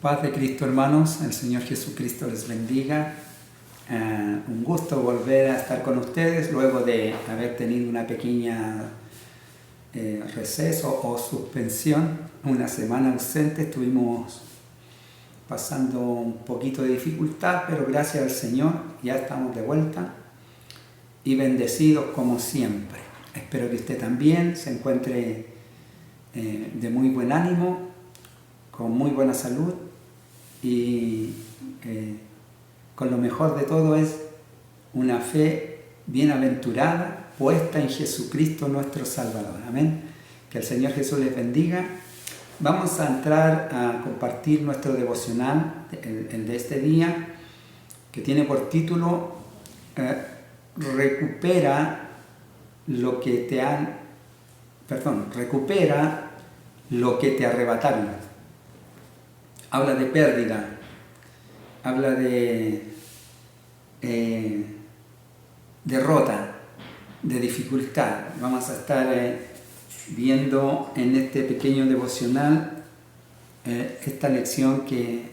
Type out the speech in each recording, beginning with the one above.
Paz de Cristo, hermanos, el Señor Jesucristo les bendiga. Un gusto volver a estar con ustedes luego de haber tenido una pequeña receso o suspensión, una semana ausente. Estuvimos pasando un poquito de dificultad, pero gracias al Señor ya estamos de vuelta y bendecidos como siempre. Espero que usted también se encuentre de muy buen ánimo, con muy buena salud y con lo mejor de todo es una fe bienaventurada puesta en Jesucristo nuestro Salvador. Amén. Que el Señor Jesús les bendiga. Vamos a entrar a compartir nuestro devocional, el de este día, que tiene por título recupera lo que te arrebataron. Habla de pérdida, habla de derrota, de dificultad. Vamos a estar viendo en este pequeño devocional esta lección que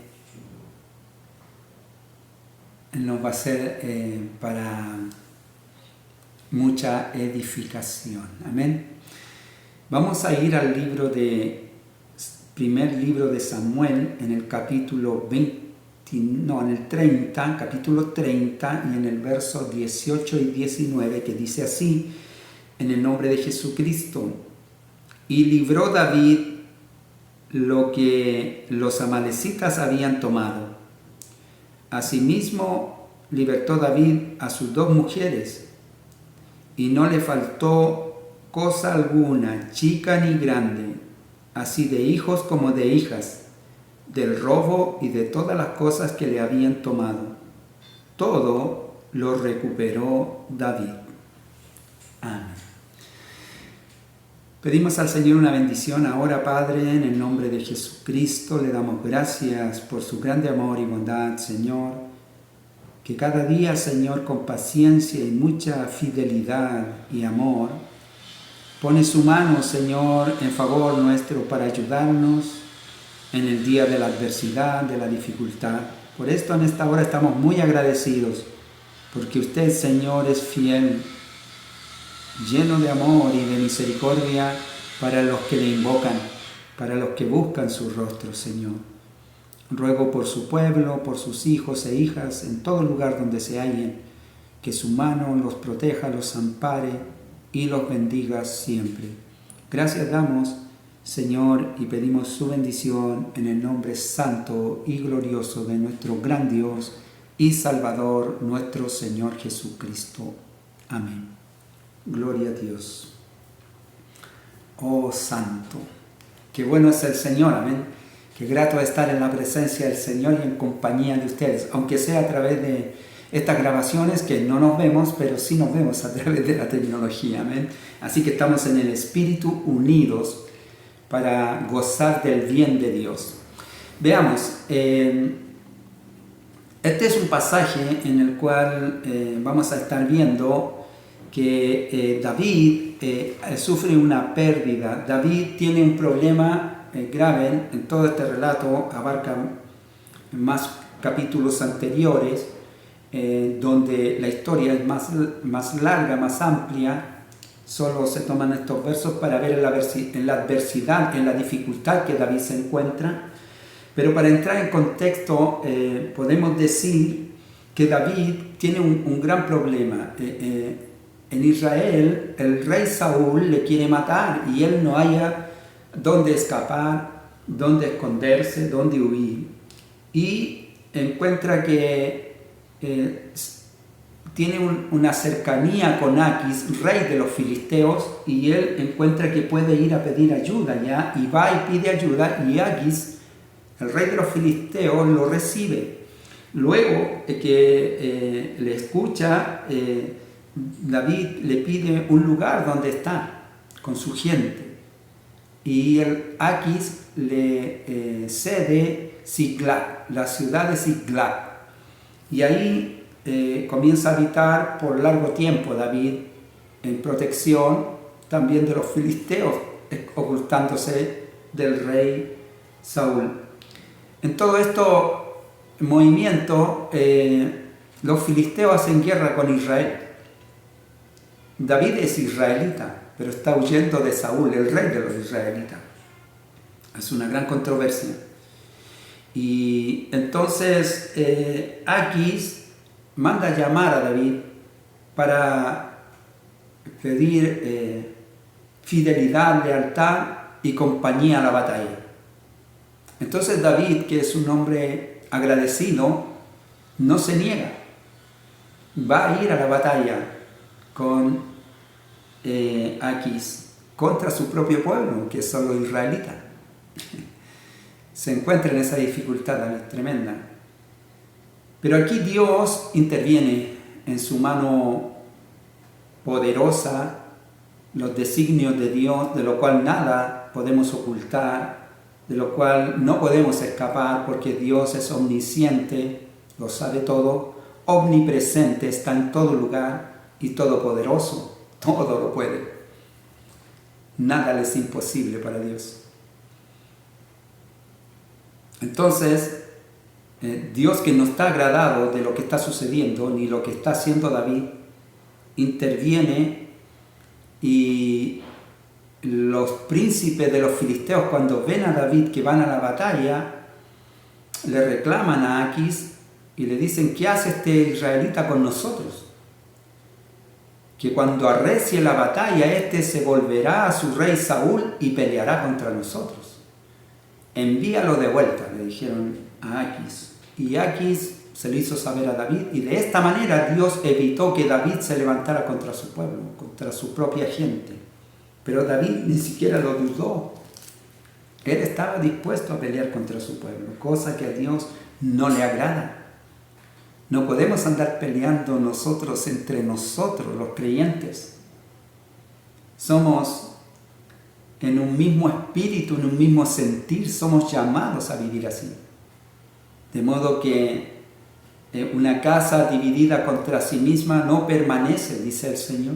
nos va a ser para mucha edificación. Amén. Vamos a ir al primer libro de Samuel, en el capítulo 30, capítulo 30, y en el verso 18 y 19, que dice así: en el nombre de Jesucristo. Y libró David lo que los amalecitas habían tomado. Asimismo libertó David a sus 2 mujeres, y no le faltó cosa alguna, chica ni grande, así de hijos como de hijas, del robo y de todas las cosas que le habían tomado. Todo lo recuperó David. Amén. Pedimos al Señor una bendición ahora, Padre, en el nombre de Jesucristo. Le damos gracias por su grande amor y bondad, Señor. Que cada día, Señor, con paciencia y mucha fidelidad y amor, pone su mano, Señor, en favor nuestro para ayudarnos en el día de la adversidad, de la dificultad. Por esto en esta hora estamos muy agradecidos, porque usted, Señor, es fiel, lleno de amor y de misericordia para los que le invocan, para los que buscan su rostro, Señor. Ruego por su pueblo, por sus hijos e hijas, en todo lugar donde se hallen, que su mano los proteja, los ampare y los bendiga siempre. Gracias damos, Señor, y pedimos su bendición en el nombre santo y glorioso de nuestro gran Dios y Salvador, nuestro Señor Jesucristo. Amén. Gloria a Dios. Oh Santo, qué bueno es el Señor, amén. Qué grato estar en la presencia del Señor y en compañía de ustedes, aunque sea a través de estas grabaciones que no nos vemos, pero sí nos vemos a través de la tecnología, amén. Así que estamos en el Espíritu unidos para gozar del bien de Dios. Veamos, este es un pasaje en el cual vamos a estar viendo que David sufre una pérdida. David tiene un problema grave en todo este relato, abarca más capítulos anteriores, donde la historia es más larga, más amplia. Solo se toman estos versos para ver en la adversidad, en la dificultad que David se encuentra. Pero para entrar en contexto, podemos decir que David tiene un gran problema. En Israel, el rey Saúl le quiere matar y él no halla dónde escapar, dónde esconderse, dónde huir. Y encuentra que tiene una cercanía con Aquis, rey de los filisteos, y él encuentra que puede ir a pedir ayuda ya, y va y pide ayuda, y Aquis, el rey de los filisteos, lo recibe. Luego que le escucha, David le pide un lugar donde está con su gente, y el Aquis le cede Ziklag, la ciudad de Ziklag, y ahí comienza a habitar por largo tiempo David en protección también de los filisteos, ocultándose del rey Saúl. en todo esto movimiento, los filisteos hacen guerra con Israel. David es israelita, pero está huyendo de Saúl, el rey de los israelitas. Es una gran controversia. Y entonces Aquis manda llamar a David para pedir fidelidad, lealtad y compañía a la batalla. Entonces David, que es un hombre agradecido, no se niega. Va a ir a la batalla con Aquis contra su propio pueblo, que son los israelitas. Se encuentra en esa dificultad tremenda. Pero aquí Dios interviene en su mano poderosa, los designios de Dios, de lo cual nada podemos ocultar, de lo cual no podemos escapar, porque Dios es omnisciente, lo sabe todo, omnipresente, está en todo lugar y todopoderoso, todo lo puede. Nada le es imposible para Dios. Entonces, Dios, que no está agradado de lo que está sucediendo, ni lo que está haciendo David, interviene, y los príncipes de los filisteos, cuando ven a David que van a la batalla, le reclaman a Aquis y le dicen: ¿qué hace este israelita con nosotros? Que cuando arrecie la batalla, este se volverá a su rey Saúl y peleará contra nosotros. Envíalo de vuelta, le dijeron a Aquis. Y Aquis se lo hizo saber a David, y de esta manera Dios evitó que David se levantara contra su pueblo, contra su propia gente. Pero David ni siquiera lo dudó. Él estaba dispuesto a pelear contra su pueblo, cosa que a Dios no le agrada. No podemos andar peleando nosotros entre nosotros, los creyentes. Somos en un mismo espíritu, en un mismo sentir, somos llamados a vivir así. De modo que una casa dividida contra sí misma no permanece, dice el Señor.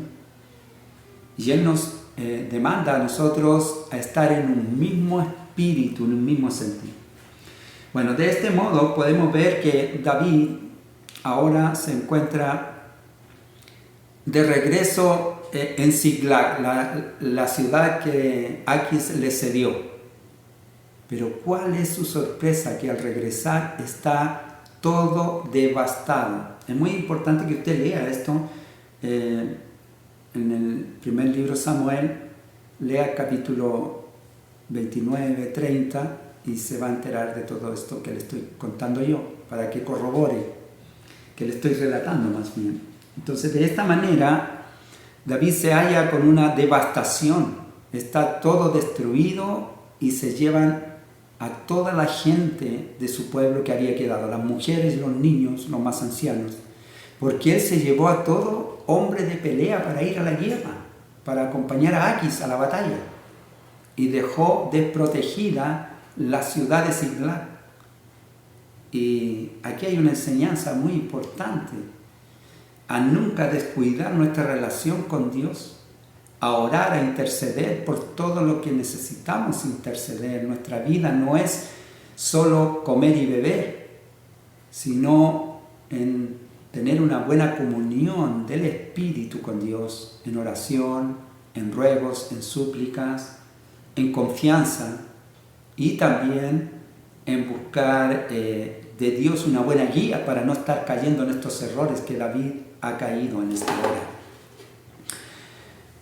Y Él nos demanda a nosotros a estar en un mismo espíritu, en un mismo sentir. Bueno, de este modo podemos ver que David ahora se encuentra de regreso en Siglag, la ciudad que Aquis le cedió. Pero ¿cuál es su sorpresa? Que al regresar está todo devastado. Es muy importante que usted lea esto. En el primer libro de Samuel, lea capítulo 29, 30 y se va a enterar de todo esto que le estoy contando yo, para que corrobore, que le estoy relatando más bien. Entonces, de esta manera, David se halla con una devastación. Está todo destruido y se llevan a toda la gente de su pueblo que había quedado, las mujeres, los niños, los más ancianos, porque él se llevó a todo hombre de pelea para ir a la guerra, para acompañar a Aquis a la batalla, y dejó desprotegida la ciudad de Siglag. Y aquí hay una enseñanza muy importante: a nunca descuidar nuestra relación con Dios, a orar, a interceder por todo lo que necesitamos interceder. Nuestra vida no es solo comer y beber, sino en tener una buena comunión del Espíritu con Dios, en oración, en ruegos, en súplicas, en confianza, y también en buscar de Dios una buena guía para no estar cayendo en estos errores que David ha caído en esta hora.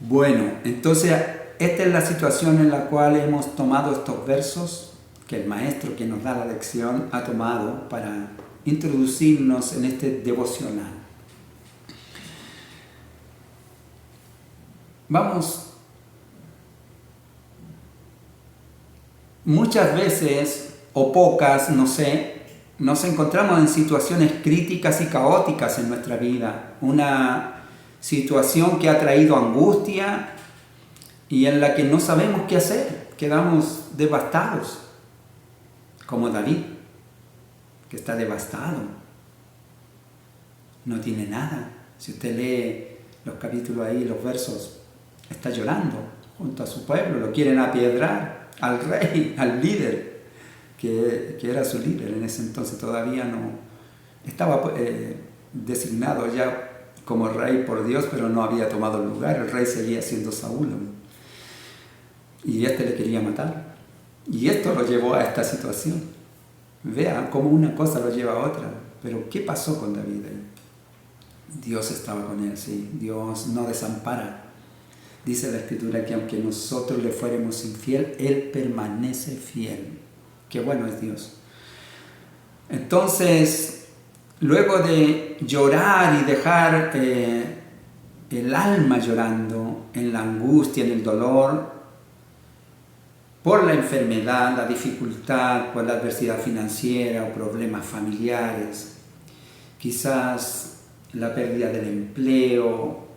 Bueno, entonces esta es la situación en la cual hemos tomado estos versos que el maestro que nos da la lección ha tomado para introducirnos en este devocional. Vamos, muchas veces, o pocas, no sé, nos encontramos en situaciones críticas y caóticas en nuestra vida. Una situación que ha traído angustia y en la que no sabemos qué hacer, quedamos devastados, como David, que está devastado, no tiene nada. Si usted lee los capítulos ahí, los versos, está llorando junto a su pueblo, lo quieren apiedrar al rey, al líder, que era su líder en ese entonces, todavía no estaba designado ya como rey por Dios, pero no había tomado el lugar. El rey seguía siendo Saúl, y le quería matar. Y esto lo llevó a esta situación. Vean cómo una cosa lo lleva a otra. Pero ¿qué pasó con David ahí? Dios estaba con él, sí. Dios no desampara. Dice la Escritura que aunque nosotros le fuéramos infiel, Él permanece fiel. Qué bueno es Dios. Entonces, luego de llorar y dejar el alma llorando en la angustia, en el dolor, por la enfermedad, la dificultad, por la adversidad financiera o problemas familiares, quizás la pérdida del empleo,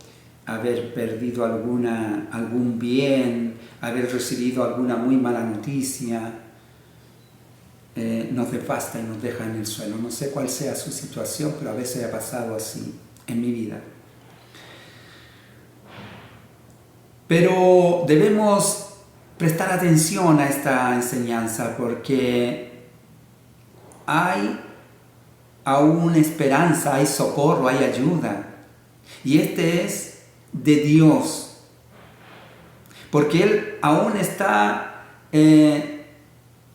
haber perdido algún bien, haber recibido alguna muy mala noticia, nos devasta y nos deja en el suelo. No sé cuál sea su situación, pero a veces ha pasado así en mi vida. Pero debemos prestar atención a esta enseñanza, porque hay aún esperanza, hay socorro, hay ayuda. Y este es de Dios, porque Él aún está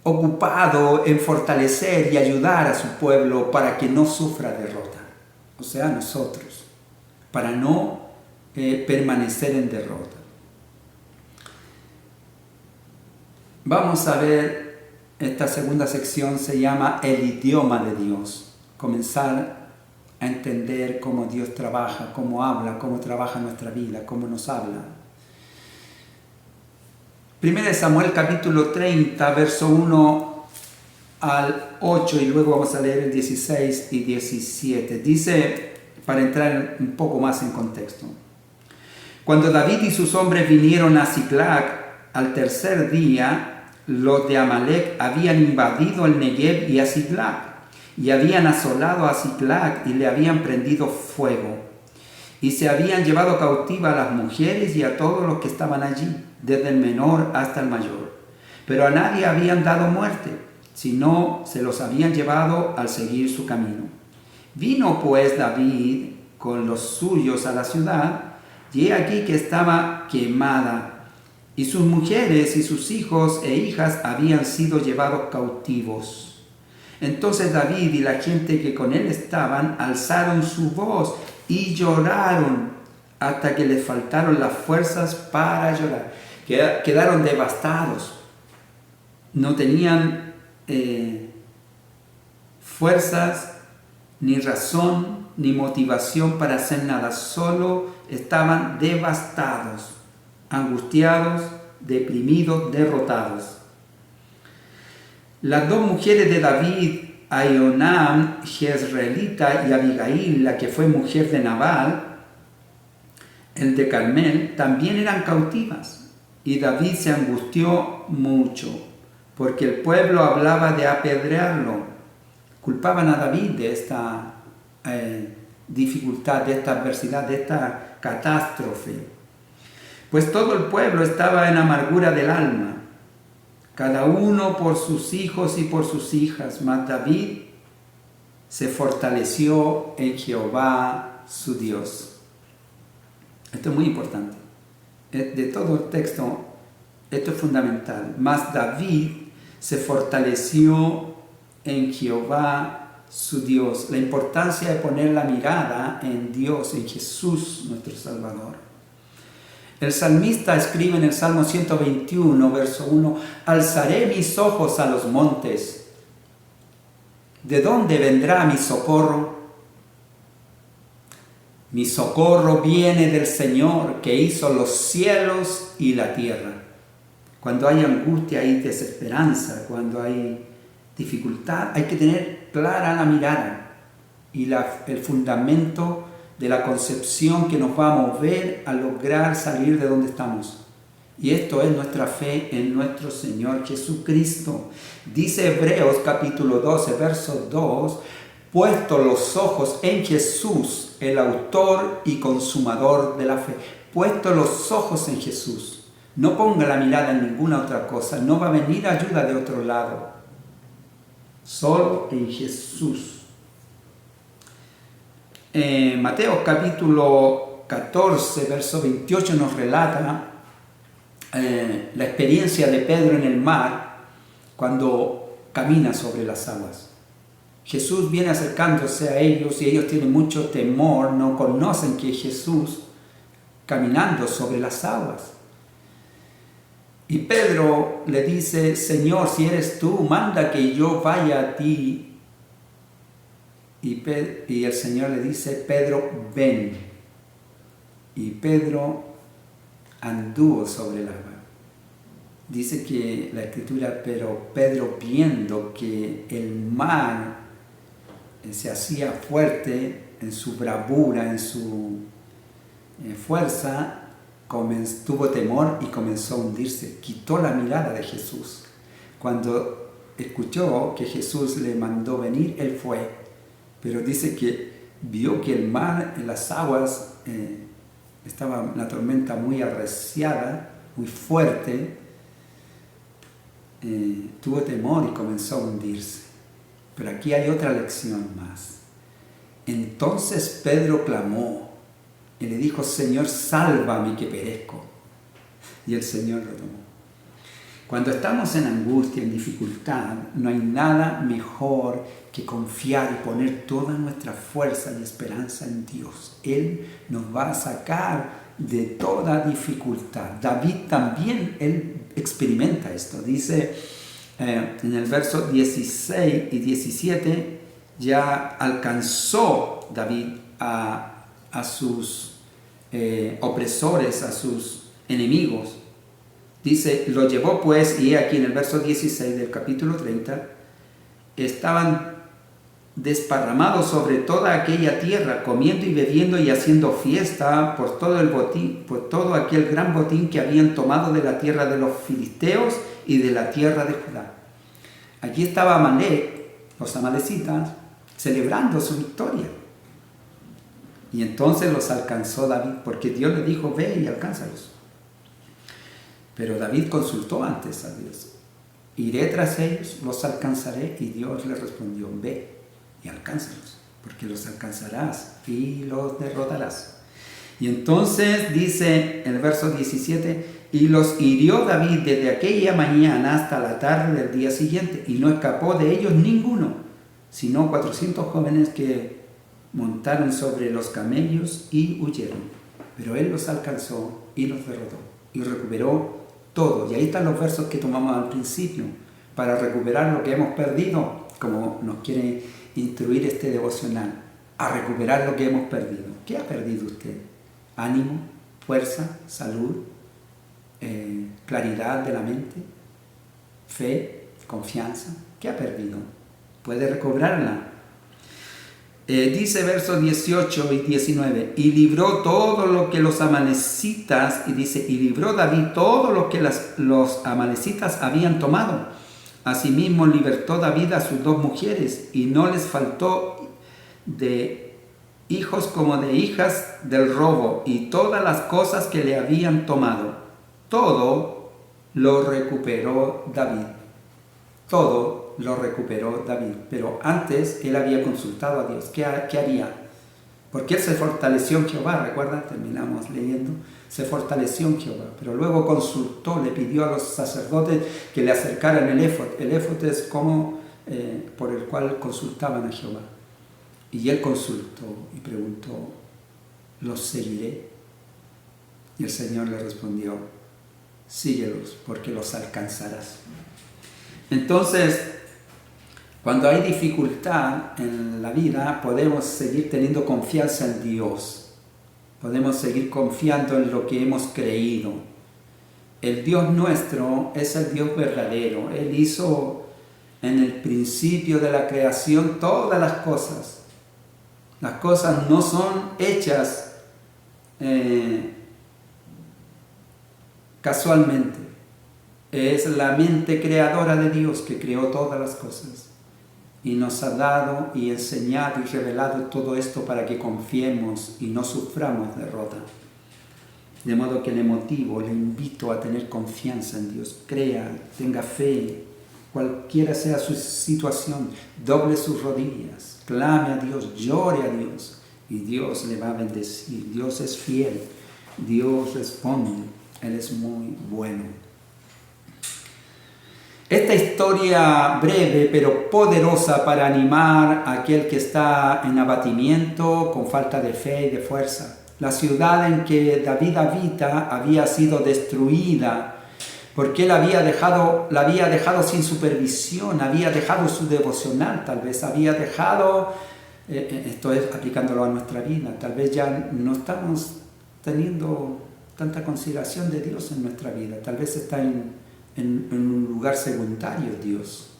ocupado en fortalecer y ayudar a su pueblo para que no sufra derrota, o sea, nosotros, para no permanecer en derrota. Vamos a ver, esta segunda sección se llama el idioma de Dios. Comenzar a entender cómo Dios trabaja, cómo habla, cómo trabaja nuestra vida, cómo nos habla. 1 Samuel capítulo 30, verso 1 al 8, y luego vamos a leer el 16 y 17. Dice, para entrar un poco más en contexto: cuando David y sus hombres vinieron a Ziklag al tercer día, los de Amalec habían invadido el Negev y a Ziklag, y habían asolado a Ziklag y le habían prendido fuego, y se habían llevado cautiva a las mujeres y a todos los que estaban allí, desde el menor hasta el mayor. Pero a nadie habían dado muerte, sino se los habían llevado al seguir su camino. Vino pues David con los suyos a la ciudad, y he aquí que estaba quemada, y sus mujeres y sus hijos e hijas habían sido llevados cautivos. Entonces David y la gente que con él estaban alzaron su voz y lloraron hasta que les faltaron las fuerzas para llorar. Quedaron devastados. No tenían fuerzas, ni razón, ni motivación para hacer nada. Solo estaban devastados, angustiados, deprimidos, derrotados. Las dos mujeres de David, Ahinoam, jezreelita, y Abigail, la que fue mujer de Nabal, el de Carmel, también eran cautivas. Y David se angustió mucho, porque el pueblo hablaba de apedrearlo. Culpaban a David de esta dificultad, de esta adversidad, de esta catástrofe. Pues todo el pueblo estaba en amargura del alma, cada uno por sus hijos y por sus hijas, mas David se fortaleció en Jehová su Dios. Esto es muy importante. De todo el texto, esto es fundamental. Mas David se fortaleció en Jehová su Dios. La importancia de poner la mirada en Dios, en Jesús nuestro Salvador. El salmista escribe en el Salmo 121, verso 1, alzaré mis ojos a los montes. ¿De dónde vendrá mi socorro? Mi socorro viene del Señor, que hizo los cielos y la tierra. Cuando hay angustia, hay desesperanza, cuando hay dificultad, hay que tener clara la mirada y el fundamento de la concepción que nos va a mover a lograr salir de donde estamos. Y esto es nuestra fe en nuestro Señor Jesucristo. Dice Hebreos capítulo 12, verso 2, puesto los ojos en Jesús, el autor y consumador de la fe. Puesto los ojos en Jesús. No ponga la mirada en ninguna otra cosa. No va a venir ayuda de otro lado. solo en Jesús. Mateo capítulo 14, verso 28 nos relata la experiencia de Pedro en el mar cuando camina sobre las aguas. Jesús viene acercándose a ellos y ellos tienen mucho temor, no conocen que es Jesús caminando sobre las aguas. Y Pedro le dice: Señor, si eres tú, manda que yo vaya a ti. Y el Señor le dice: Pedro, ven. Y Pedro anduvo sobre el agua. Dice que la Escritura, pero Pedro, viendo que el mar se hacía fuerte en su bravura, en su fuerza, tuvo temor y comenzó a hundirse. Quitó la mirada de Jesús. Cuando escuchó que Jesús le mandó venir, él fue. Pero dice que vio que el mar, en las aguas, estaba la tormenta muy arreciada, muy fuerte. Tuvo temor y comenzó a hundirse. Pero aquí hay otra lección más. Entonces Pedro clamó y le dijo: Señor, sálvame que perezco. Y el Señor lo tomó. Cuando estamos en angustia, en dificultad, no hay nada mejor que confiar y poner toda nuestra fuerza y esperanza en Dios. Él nos va a sacar de toda dificultad. David también, él experimenta esto. Dice en el verso 16 y 17, ya alcanzó David a sus opresores, a sus enemigos. Dice: lo llevó pues, y aquí en el verso 16 del capítulo 30, estaban desparramados sobre toda aquella tierra, comiendo y bebiendo y haciendo fiesta por todo el botín, por todo aquel gran botín que habían tomado de la tierra de los filisteos y de la tierra de Judá. Aquí estaba Amalek, los amalecitas, celebrando su victoria. Y entonces los alcanzó David, porque Dios le dijo: ve y alcánzalos. Pero David consultó antes a Dios: iré tras ellos, los alcanzaré. Y Dios le respondió: ve y alcánzalos, porque los alcanzarás y los derrotarás. Y entonces dice en el verso 17: y los hirió David desde aquella mañana hasta la tarde del día siguiente, y no escapó de ellos ninguno, sino 400 jóvenes que montaron sobre los camellos y huyeron. Pero él los alcanzó y los derrotó y recuperó todo. Y ahí están los versos que tomamos al principio, para recuperar lo que hemos perdido, como nos quiere instruir este devocional, a recuperar lo que hemos perdido. ¿Qué ha perdido usted? ¿Ánimo? ¿Fuerza? ¿Salud? ¿Claridad de la mente? ¿Fe? ¿Confianza? ¿Qué ha perdido? Puede recobrarla. Dice versos 18 y 19: y libró todo lo que los amalecitas, y dice: y libró David todo lo que los amalecitas habían tomado. Asimismo libertó David a sus 2 mujeres, y no les faltó de hijos como de hijas del robo, y todas las cosas que le habían tomado. Todo lo recuperó David. Todo lo recuperó David. Pero antes él había consultado a Dios. ¿Qué haría? Porque él se fortaleció en Jehová. ¿Recuerdan? Terminamos leyendo. Se fortaleció en Jehová. Pero luego consultó, le pidió a los sacerdotes que le acercaran el éfod. El éfod es como por el cual consultaban a Jehová. Y él consultó y preguntó: ¿los seguiré? Y el Señor le respondió: síguelos, porque los alcanzarás. Entonces, cuando hay dificultad en la vida, podemos seguir teniendo confianza en Dios. Podemos seguir confiando en lo que hemos creído. El Dios nuestro es el Dios verdadero. Él hizo en el principio de la creación todas las cosas. Las cosas no son hechas casualmente. Es la mente creadora de Dios que creó todas las cosas y nos ha dado y enseñado y revelado todo esto para que confiemos y no suframos derrota. De modo que le motivo, le invito a tener confianza en Dios. Crea, tenga fe, cualquiera sea su situación, doble sus rodillas, clame a Dios, llore a Dios y Dios le va a bendecir. Dios es fiel, Dios responde, Él es muy bueno. Esta historia breve pero poderosa para animar a aquel que está en abatimiento, con falta de fe y de fuerza. La ciudad en que David habita había sido destruida porque él la había dejado sin supervisión, había dejado su devocional, tal vez había dejado, esto es aplicándolo a nuestra vida, tal vez ya no estamos teniendo tanta consideración de Dios en nuestra vida, tal vez está en un lugar secundario Dios,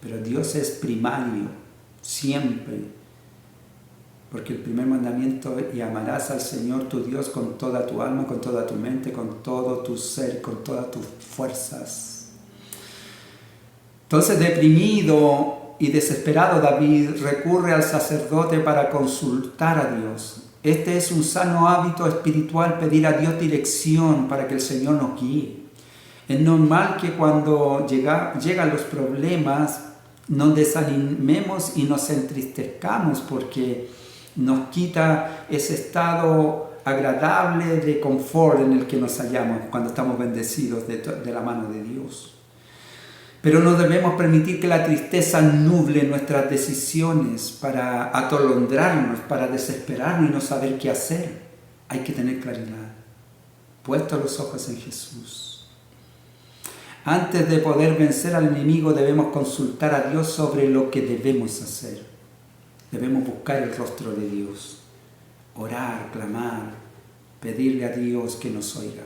pero Dios es primario, siempre. Porque el primer mandamiento es: y amarás al Señor tu Dios con toda tu alma, con toda tu mente, con todo tu ser, con todas tus fuerzas. Entonces, deprimido y desesperado, David recurre al sacerdote para consultar a Dios. Este es un sano hábito espiritual, pedir a Dios dirección para que el Señor nos guíe. Es normal que cuando llegan los problemas nos desanimemos y nos entristezcamos porque nos quita ese estado agradable de confort en el que nos hallamos cuando estamos bendecidos de la mano de Dios. Pero no debemos permitir que la tristeza nuble nuestras decisiones para atolondrarnos, para desesperarnos y no saber qué hacer. Hay que tener claridad, puestos los ojos en Jesús. Antes de poder vencer al enemigo debemos consultar a Dios sobre lo que debemos hacer. Debemos buscar el rostro de Dios, orar, clamar, pedirle a Dios que nos oiga.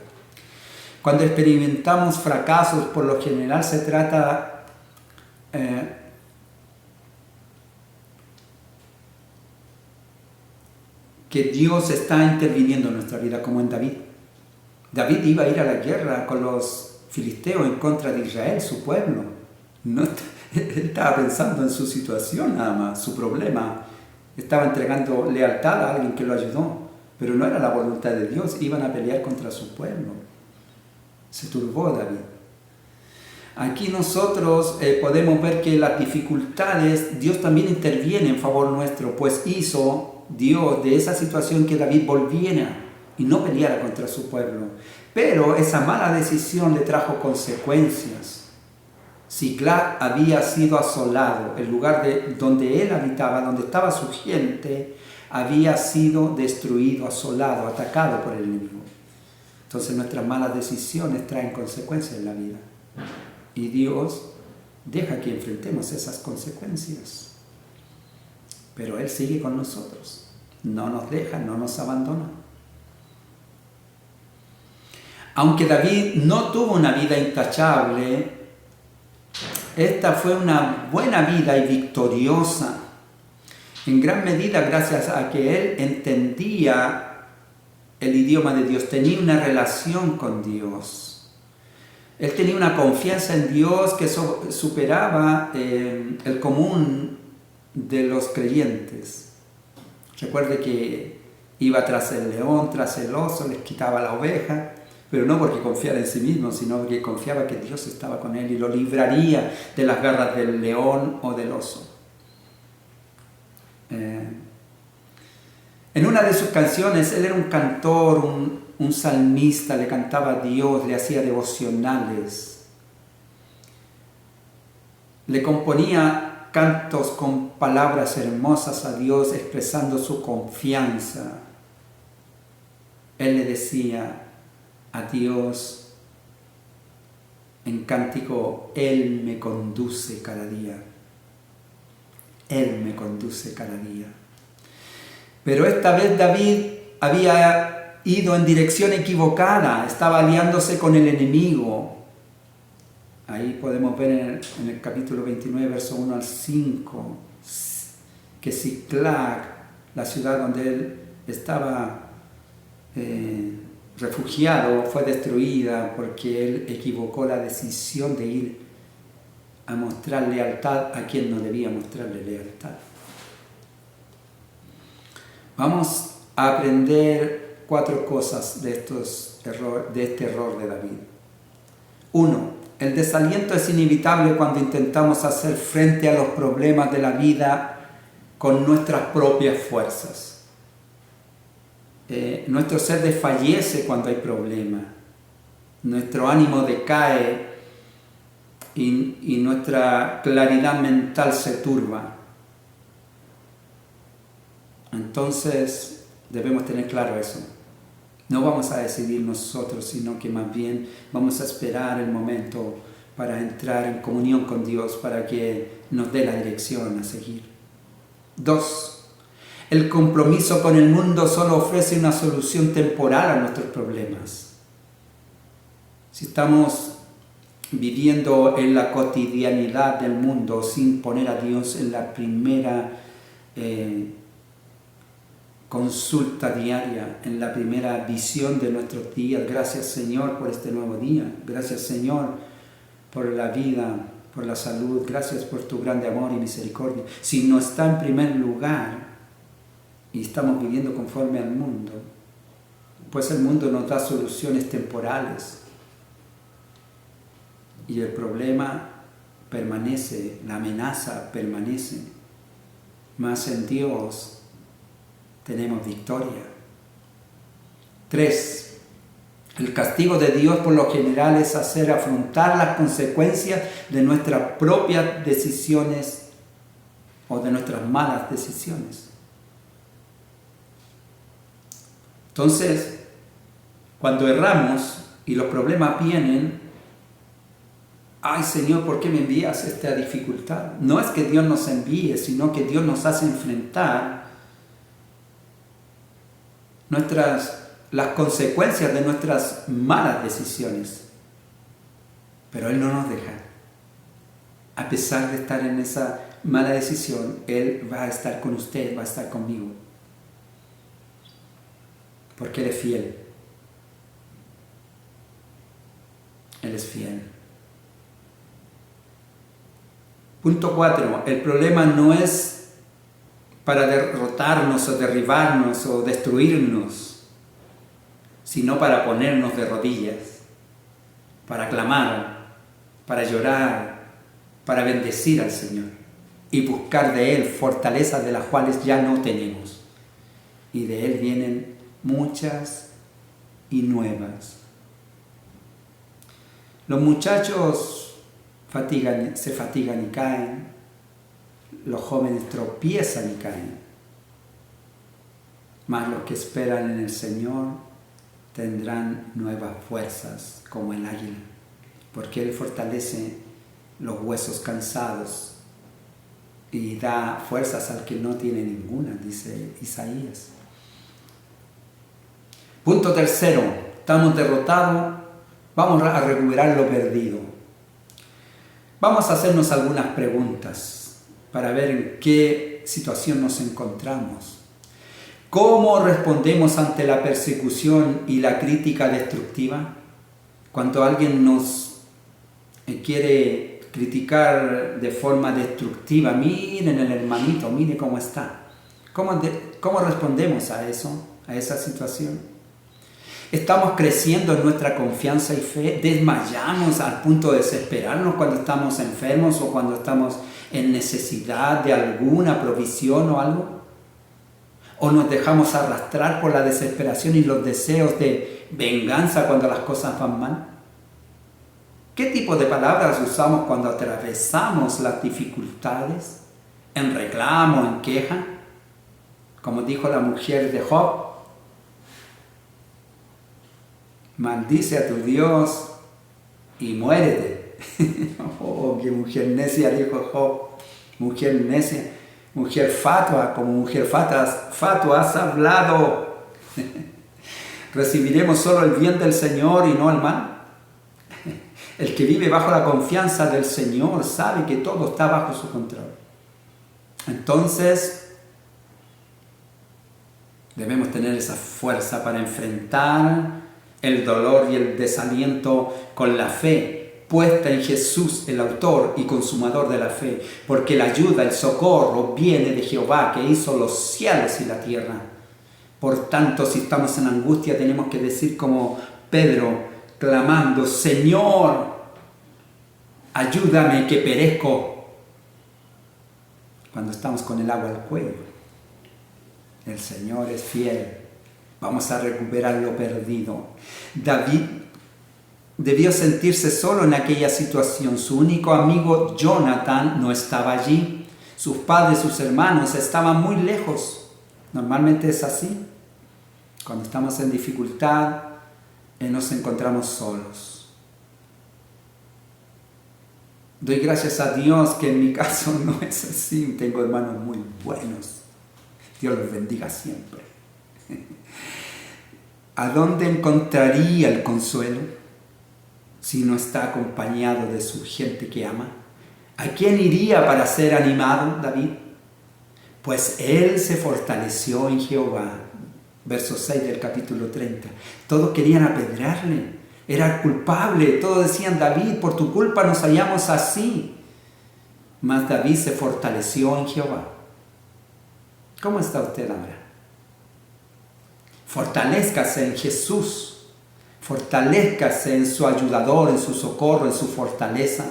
Cuando experimentamos fracasos, por lo general se trata que Dios está interviniendo en nuestra vida, como en David. David iba a ir a la guerra con los filisteos en contra de Israel, su pueblo. Él estaba pensando en su situación nada más, su problema. Estaba entregando lealtad a alguien que lo ayudó, pero no era la voluntad de Dios, iban a pelear contra su pueblo. Se turbó David. Aquí nosotros podemos ver que las dificultades, Dios también interviene en favor nuestro, pues hizo Dios de esa situación que David volviera y no peleara contra su pueblo. Pero esa mala decisión le trajo consecuencias. Siclag había sido asolado, el lugar donde él habitaba, donde estaba su gente, había sido destruido, asolado, atacado por el enemigo. Entonces nuestras malas decisiones traen consecuencias en la vida. Y Dios deja que enfrentemos esas consecuencias. Pero Él sigue con nosotros, no nos deja, no nos abandona. Aunque David no tuvo una vida intachable, esta fue una buena vida y victoriosa, en gran medida gracias a que él entendía el idioma de Dios, tenía una relación con Dios. Él tenía una confianza en Dios que superaba el común de los creyentes. Recuerde que iba tras el león, tras el oso, les quitaba la oveja, pero no porque confiara en sí mismo, sino porque confiaba que Dios estaba con él y lo libraría de las garras del león o del oso. En una de sus canciones, él era un cantor, un salmista, le cantaba a Dios, le hacía devocionales, le componía cantos con palabras hermosas a Dios, expresando su confianza. Él le decía a Dios en cántico: Él me conduce cada día. Él me conduce cada día. Pero esta vez David había ido en dirección equivocada, estaba aliándose con el enemigo. Ahí podemos ver en el capítulo 29, verso 1 al 5, que Siclag, la ciudad donde él estaba refugiado, fue destruida porque él equivocó la decisión de ir a mostrar lealtad a quien no debía mostrarle lealtad. Vamos a aprender 4 cosas de este error de David. 1. El desaliento es inevitable cuando intentamos hacer frente a los problemas de la vida con nuestras propias fuerzas. Nuestro ser desfallece cuando hay problemas. Nuestro ánimo decae y nuestra claridad mental se turba. Entonces debemos tener claro eso. No vamos a decidir nosotros, sino que más bien vamos a esperar el momento para entrar en comunión con Dios, para que nos dé la dirección a seguir. 2. El compromiso con el mundo solo ofrece una solución temporal a nuestros problemas. Si estamos viviendo en la cotidianidad del mundo sin poner a Dios en la primera consulta diaria, en la primera visión de nuestros días. Gracias, Señor, por este nuevo día. Gracias, Señor, por la vida, por la salud. Gracias por tu grande amor y misericordia. Si no está en primer lugar y estamos viviendo conforme al mundo, pues el mundo nos da soluciones temporales y el problema permanece, la amenaza permanece. Mas en Dios tenemos victoria. 3. El castigo de Dios por lo general es hacer afrontar las consecuencias de nuestras propias decisiones o de nuestras malas decisiones. Entonces, cuando erramos y los problemas vienen, ay Señor, ¿por qué me envías esta dificultad? No es que Dios nos envíe, sino que Dios nos hace enfrentar las consecuencias de nuestras malas decisiones. Pero Él no nos deja. A pesar de estar en esa mala decisión, Él va a estar con usted, va a estar conmigo. Porque Él es fiel. Él es fiel. Punto 4. El problema no es para derrotarnos o derribarnos o destruirnos, sino para ponernos de rodillas, para clamar, para llorar, para bendecir al Señor y buscar de Él fortalezas de las cuales ya no tenemos. Y de Él vienen muchas y nuevas. Los muchachos se fatigan y caen. Los jóvenes tropiezan y caen. Mas los que esperan en el Señor tendrán nuevas fuerzas como el águila, porque Él fortalece los huesos cansados y da fuerzas al que no tiene ninguna, dice Isaías. Punto 3. Estamos derrotados, vamos a recuperar lo perdido. Vamos a hacernos algunas preguntas para ver en qué situación nos encontramos. ¿Cómo respondemos ante la persecución y la crítica destructiva? Cuando alguien nos quiere criticar de forma destructiva, miren el hermanito, mire cómo está. ¿Cómo respondemos a eso, a esa situación? ¿Estamos creciendo en nuestra confianza y fe? ¿Desmayamos al punto de desesperarnos cuando estamos enfermos o cuando estamos en necesidad de alguna provisión o algo? ¿O nos dejamos arrastrar por la desesperación y los deseos de venganza cuando las cosas van mal? ¿Qué tipo de palabras usamos cuando atravesamos las dificultades? ¿En reclamo, en queja? Como dijo la mujer de Job, maldice a tu Dios y muérete. Oh, qué mujer necia, dijo Job. Mujer necia, mujer fatua, como mujer fatua has hablado. ¿Recibiremos solo el bien del Señor y no el mal? El que vive bajo la confianza del Señor sabe que todo está bajo su control. Entonces, debemos tener esa fuerza para enfrentar el dolor y el desaliento con la fe puesta en Jesús, el autor y consumador de la fe, porque la ayuda, el socorro viene de Jehová, que hizo los cielos y la tierra. Por tanto, si estamos en angustia, tenemos que decir como Pedro, clamando, Señor, ayúdame que perezco. Cuando estamos con el agua al cuello, el Señor es fiel. Vamos a recuperar lo perdido. David debió sentirse solo en aquella situación. Su único amigo Jonathan no estaba allí. Sus padres, sus hermanos estaban muy lejos. Normalmente es así. Cuando estamos en dificultad, nos encontramos solos. Doy gracias a Dios que en mi caso no es así. Tengo hermanos muy buenos. Dios los bendiga siempre. ¿A dónde encontraría el consuelo si no está acompañado de su gente que ama? ¿A quién iría para ser animado, David? Pues él se fortaleció en Jehová. Verso 6 del capítulo 30. Todos querían apedrearle. Era culpable. Todos decían, David, por tu culpa nos hallamos así. Mas David se fortaleció en Jehová. ¿Cómo está usted ahora? Fortalézcase en Jesús. Fortalézcase en su ayudador, en su socorro, en su fortaleza.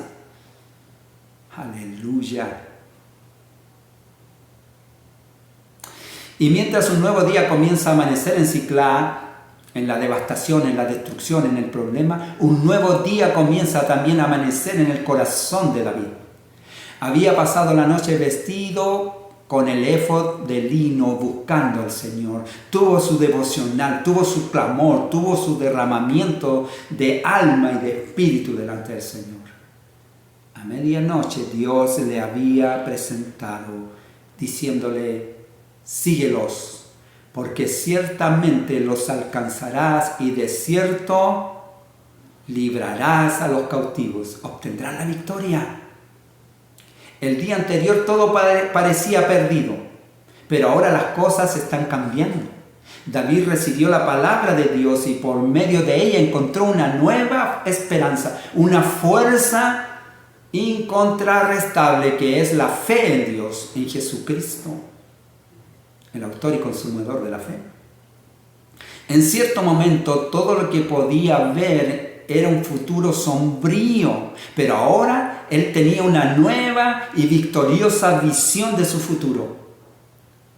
Aleluya. Y mientras un nuevo día comienza a amanecer en Siclá, en la devastación, en la destrucción, en el problema, un nuevo día comienza también a amanecer en el corazón de David. Había pasado la noche vestido con el éfod de lino buscando al Señor. Tuvo su devocional, tuvo su clamor, tuvo su derramamiento de alma y de espíritu delante del Señor. A medianoche Dios le había presentado diciéndole, síguelos, porque ciertamente los alcanzarás y de cierto librarás a los cautivos, obtendrás la victoria. El día anterior todo parecía perdido, pero ahora las cosas están cambiando. David recibió la palabra de Dios y por medio de ella encontró una nueva esperanza, una fuerza incontrarrestable que es la fe en Dios, en Jesucristo, el autor y consumador de la fe. En cierto momento todo lo que podía ver era un futuro sombrío, pero ahora él tenía una nueva y victoriosa visión de su futuro.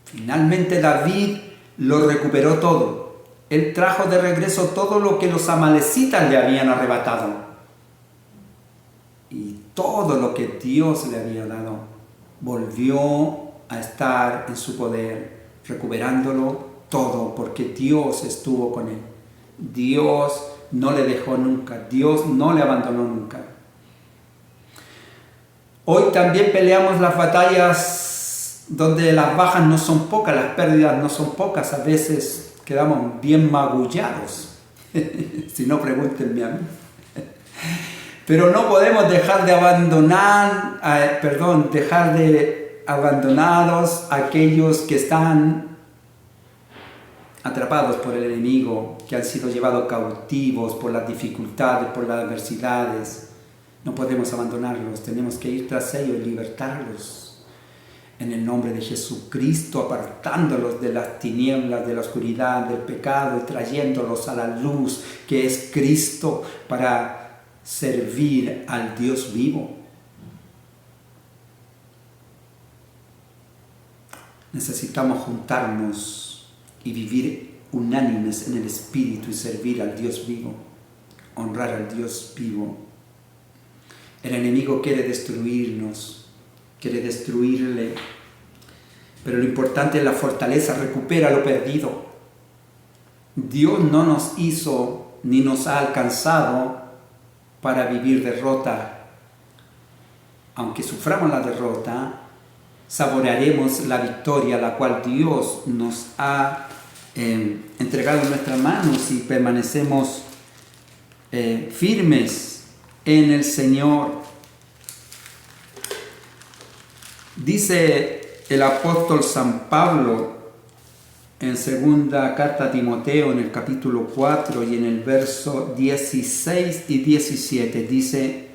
Finalmente David lo recuperó todo. Él trajo de regreso todo lo que los amalecitas le habían arrebatado. Y todo lo que Dios le había dado volvió a estar en su poder, recuperándolo todo, porque Dios estuvo con él. Dios no le dejó nunca, Dios no le abandonó nunca. Hoy también peleamos las batallas donde las bajas no son pocas, las pérdidas no son pocas, a veces quedamos bien magullados. Si no, pregúntenme a mí. Pero no podemos dejar de abandonados aquellos que están atrapados por el enemigo, que han sido llevados cautivos por las dificultades, por las adversidades. No podemos abandonarlos, tenemos que ir tras ellos y libertarlos. En el nombre de Jesucristo, apartándolos de las tinieblas, de la oscuridad, del pecado y trayéndolos a la luz que es Cristo para servir al Dios vivo. Necesitamos juntarnos y vivir unánimes en el Espíritu y servir al Dios vivo, honrar al Dios vivo. El enemigo quiere destruirnos, quiere destruirle, pero lo importante es la fortaleza, recupera lo perdido. Dios no nos hizo ni nos ha alcanzado para vivir derrota. Aunque suframos la derrota, saborearemos la victoria, la cual Dios nos ha entregado en nuestras manos y permanecemos firmes en el Señor. Dice el apóstol San Pablo en segunda carta a Timoteo, en el capítulo 4 y en el verso 16 y 17, dice: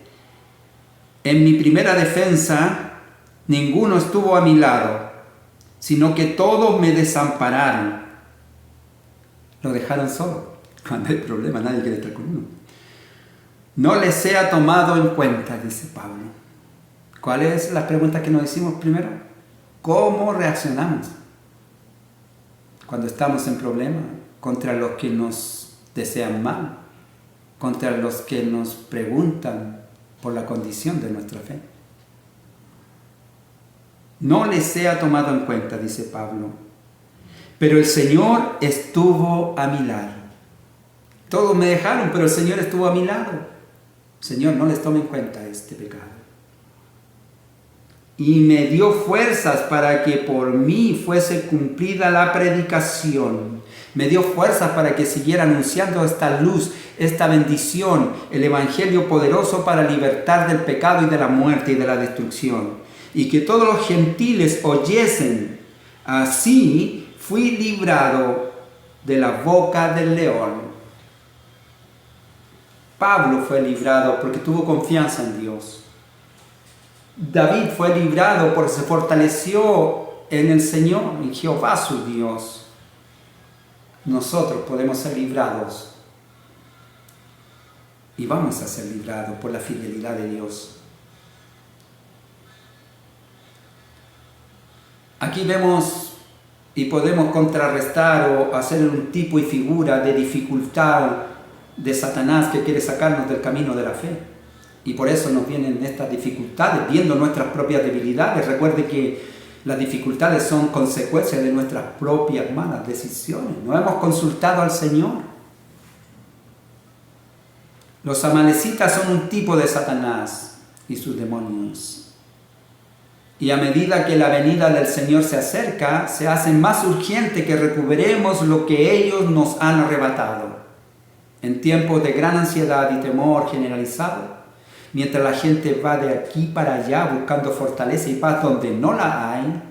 en mi primera defensa ninguno estuvo a mi lado, sino que todos me desampararon. Lo dejaron solo. Cuando hay problema nadie quiere estar con uno. no les sea tomado en cuenta, dice Pablo. ¿Cuál es la pregunta que nos decimos primero? ¿Cómo reaccionamos cuando estamos en problemas contra los que nos desean mal, contra los que nos preguntan por la condición de nuestra fe? No les sea tomado en cuenta, dice Pablo, pero el Señor estuvo a mi lado. Todos me dejaron, pero el Señor estuvo a mi lado. Señor, no les tome en cuenta este pecado. Y me dio fuerzas para que por mí fuese cumplida la predicación. Me dio fuerzas para que siguiera anunciando esta luz, esta bendición, el evangelio poderoso para libertar del pecado y de la muerte y de la destrucción. Y que todos los gentiles oyesen. Así fui librado de la boca del león. Pablo fue librado porque tuvo confianza en Dios. David fue librado porque se fortaleció en el Señor, en Jehová su Dios. Nosotros podemos ser librados y vamos a ser librados por la fidelidad de Dios. Aquí vemos y podemos contrarrestar o hacer un tipo y figura de dificultad de Satanás que quiere sacarnos del camino de la fe. Y por eso nos vienen estas dificultades, viendo nuestras propias debilidades. Recuerde que las dificultades son consecuencias de nuestras propias malas decisiones. No hemos consultado al Señor. Los amalecitas son un tipo de Satanás y sus demonios. Y a medida que la venida del Señor se acerca, se hace más urgente que recuperemos lo que ellos nos han arrebatado. En tiempos de gran ansiedad y temor generalizado, mientras la gente va de aquí para allá buscando fortaleza y paz donde no la hay,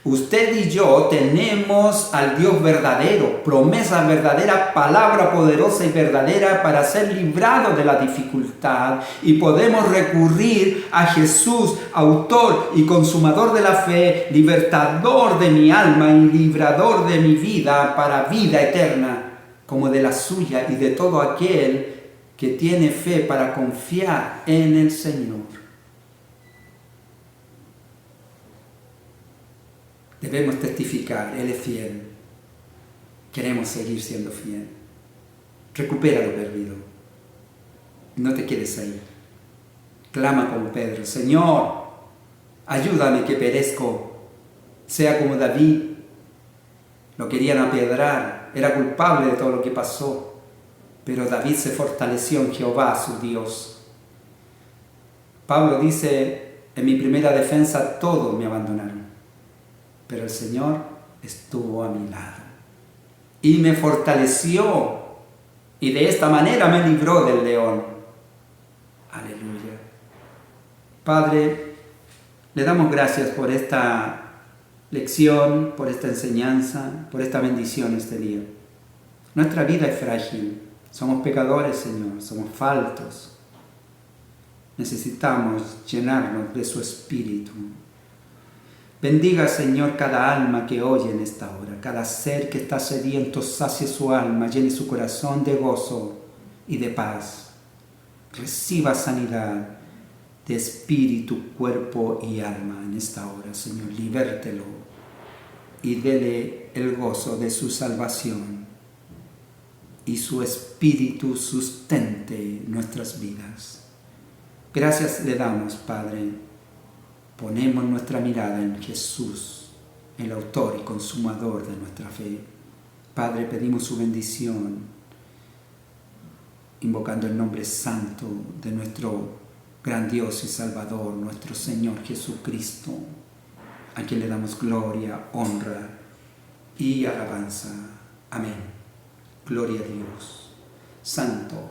usted y yo tenemos al Dios verdadero, promesa verdadera, palabra poderosa y verdadera para ser librados de la dificultad, y podemos recurrir a Jesús, autor y consumador de la fe, libertador de mi alma y librador de mi vida para vida eterna, como de la suya y de todo aquel que tiene fe para confiar en el Señor. Debemos testificar, Él es fiel. Queremos seguir siendo fiel. Recupera lo perdido. No te quedes ahí. Clama como Pedro: Señor, ayúdame que perezco. Sea como David. Lo querían apedrar. Era culpable de todo lo que pasó. Pero David se fortaleció en Jehová, su Dios. Pablo dice: en mi primera defensa todos me abandonaron, pero el Señor estuvo a mi lado y me fortaleció, y de esta manera me libró del león. Aleluya. Padre, le damos gracias por esta lección, por esta enseñanza, por esta bendición este día. Nuestra vida es frágil. Somos pecadores, Señor, somos faltos. Necesitamos llenarnos de su Espíritu. Bendiga, Señor, cada alma que oye en esta hora, cada ser que está sediento, sacie su alma, llene su corazón de gozo y de paz. Reciba sanidad de espíritu, cuerpo y alma en esta hora, Señor. Libértelo y dele el gozo de su salvación. Y su Espíritu sustente nuestras vidas. Gracias le damos, Padre. Ponemos nuestra mirada en Jesús, el autor y consumador de nuestra fe. Padre, pedimos su bendición, invocando el nombre santo de nuestro gran Dios y Salvador, nuestro Señor Jesucristo, a quien le damos gloria, honra y alabanza. Amén. Gloria a Dios, santo.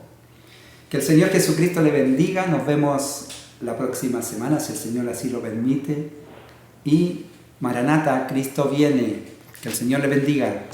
Que el Señor Jesucristo le bendiga. Nos vemos la próxima semana, si el Señor así lo permite. Y Maranata, Cristo viene. Que el Señor le bendiga.